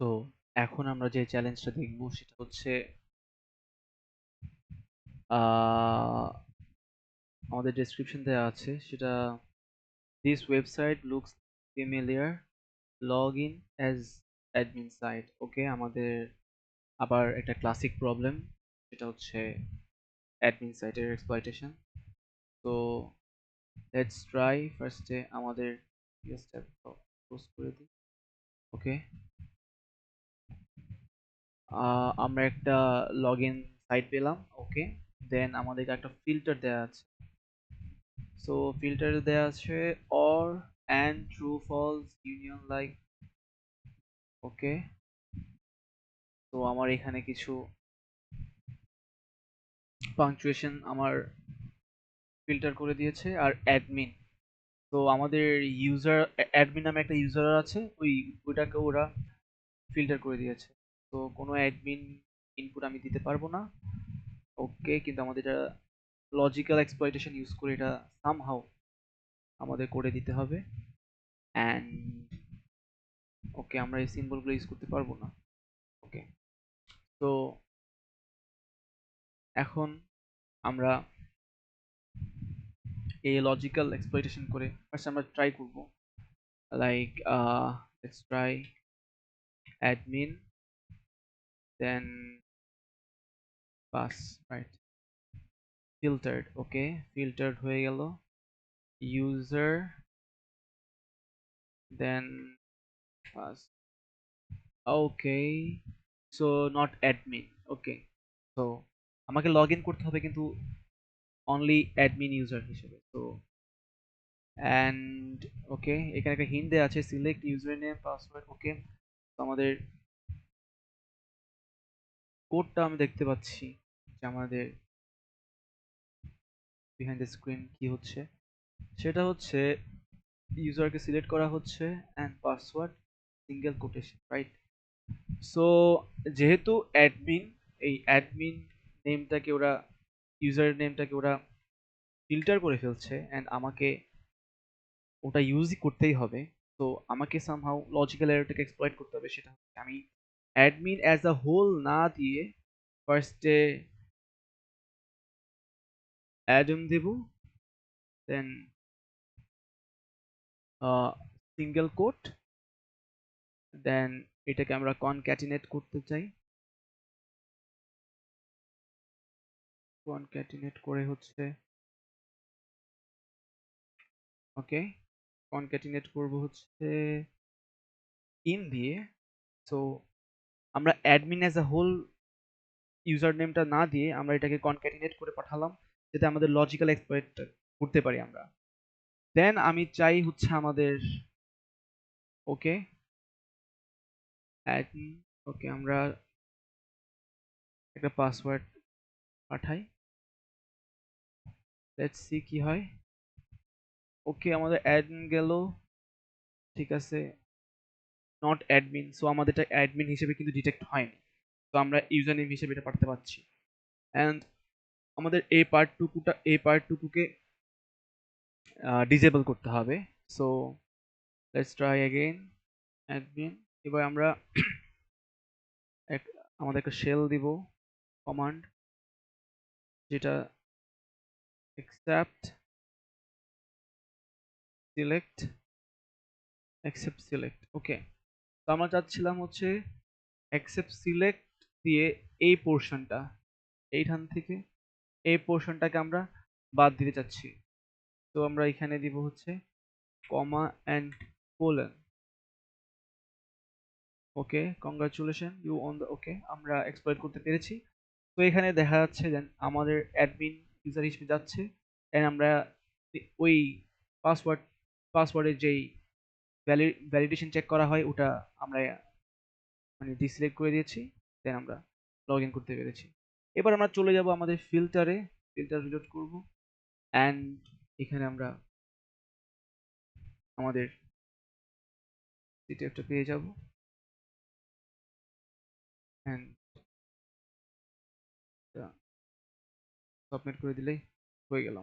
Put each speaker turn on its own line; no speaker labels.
তো এখন আমরা যে চ্যালেঞ্জটা দেখব সেটা হচ্ছে আহ, আমাদের ডেসক্রিপশন দেওয়া আছে সেটা this website looks familiar log in as admin site. Okay, আমাদের আবার একটা ক্লাসিক প্রবলেম, সেটা হচ্ছে অ্যাডমিন সাইটের এক্সপ্লয়টেশন। তো লেটস ট্রাই ফার্স্টে আমাদের ট্যাব ক্লোজ করে দিই। ওকে, আমরা একটা লগ ইন সাইট পেলাম। ওকে, দেন আমাদেরকে একটা ফিল্টার দেওয়া আছে। সো ফিল্টার দেওয়া আছে or and true false union like. Okay, তো আমার এখানে কিছু পাংচুয়েশন আমার ফিল্টার করে দিয়েছে। আর অ্যাডমিন, তো আমাদের ইউজার অ্যাডমিন নামে একটা ইউজার আছে, ওইটাকে ওরা ফিল্টার করে দিয়েছে। তো কোনো অ্যাডমিন ইনপুট আমি দিতে পারবো না। ওকে, কিন্তু আমাদের এটা লজিক্যাল এক্সপ্লয়টেশন ইউজ করে এটা সামহাউ আমাদের করে দিতে হবে। অ্যান্ড ওকে, আমরা এই সিম্বলগুলো ইউজ করতে পারবো না। ওকে, তো এখন আমরা এই লজিক্যাল এক্সপ্লয়টেশন করে ফার্স্ট আমরা ট্রাই করব, like let's try admin then pass, right, filtered. Okay, filtered হয়ে গেল। User then pass. Okay, so not admin. Okay, তো আমাকে লগ ইন করতে হবে কিন্তু অনলি অ্যাডমিন ইউজার হিসেবে। তো অ্যান্ড ওকে, এখানে একটা হিন্ট দেওয়া আছে, সিলেক্ট ইউজার নেম পাসওয়ার্ড। ওকে, তো আমাদের কোডটা আমি দেখতে পাচ্ছি যে আমাদের বিহাইন্ড দ্য স্ক্রিন কি হচ্ছে, সেটা হচ্ছে ইউজারকে সিলেক্ট করা হচ্ছে and password single quotation, right. So যেহেতু অ্যাডমিন, এই অ্যাডমিন নেমটাকে ওরা, ইউজার নেমটাকে ওরা ফিল্টার করে ফেলছে অ্যান্ড আমাকে ওটা ইউজই করতেই হবে। তো আমাকে সামহাউ লজিক্যাল এররটাকে এক্সপ্লয়েট করতে হবে। সেটা হচ্ছে আমি অ্যাডমিন অ্যাজ আ হোল না দিয়ে ফার্স্টে অ্যাডম দেব, দেন সিঙ্গেল কোট, দেন এটাকে আমরা কনক্যাটিনেট করতে চাই। কনক্যাটিনেট করে হচ্ছে ওকে, কনক্যাটিনেট করব হচ্ছে ইন দিয়ে। সো আমরা admin as a whole user নেমটা না দিয়ে আমরা এটাকে কনক্যাটিনেট করে পাঠালাম, যাতে আমাদের লজিক্যাল এক্সপ্লয়েট করতে পারি আমরা। দেন আমি চাই হচ্ছে আমাদের ওকে অ্যাডমিন। ওকে, আমরা একটা পাসওয়ার্ড পাঠাই, লেটস সি কি হয়। ওকে, আমাদের অ্যাডমিন গেল, ঠিক আছে, নট অ্যাডমিন। সো আমাদের এটা অ্যাডমিন হিসেবে কিন্তু ডিটেক্ট হয়নি। তো আমরা ইউজার নেম হিসেবে এটা পাঠাতে পারছি। অ্যান্ড আমাদের এই পার্টটুকুকে ডিসেবল করতে হবে। So let's try again admin. এবার আমরা আমাদের একটা শেল দিব কমান্ড, যেটা accept সিলেক্ট accept সিলেক্ট। ওকে, তো আমরা চাচ্ছিলাম হচ্ছে accept সিলেক্ট দিয়ে এই পোর্শনটা, এইখান থেকে এই পোর্শনটাকে আমরা বাদ দিতে চাচ্ছি। তো আমরা এখানে দিব হচ্ছে comma and colon. Okay, congratulation you on the. Okay, আমরা এক্সপ্লয়েট করতে পেরেছি। তো এখানে দেখা যাচ্ছে যে আমাদের অ্যাডমিন ইউজার হিসেবে যাচ্ছে, এন্ড আমরা ওই পাসওয়ার্ড পাসওয়ার্ডের যেই ভ্যালিডেশন চেক করা হয় ওটা আমরা মানে ডিসিলেক্ট করে দিয়েছি। দেন আমরা লগ ইন করতে পেরেছি। এবার আমরা চলে যাব আমাদের ফিল্টারে, ফিল্টার রিলোড করব অ্যান্ড এখানে আমরা আমাদের সিটিএফটা পেয়ে যাব অ্যান্ড সাবমিট করে দিলেই হয়ে গেল।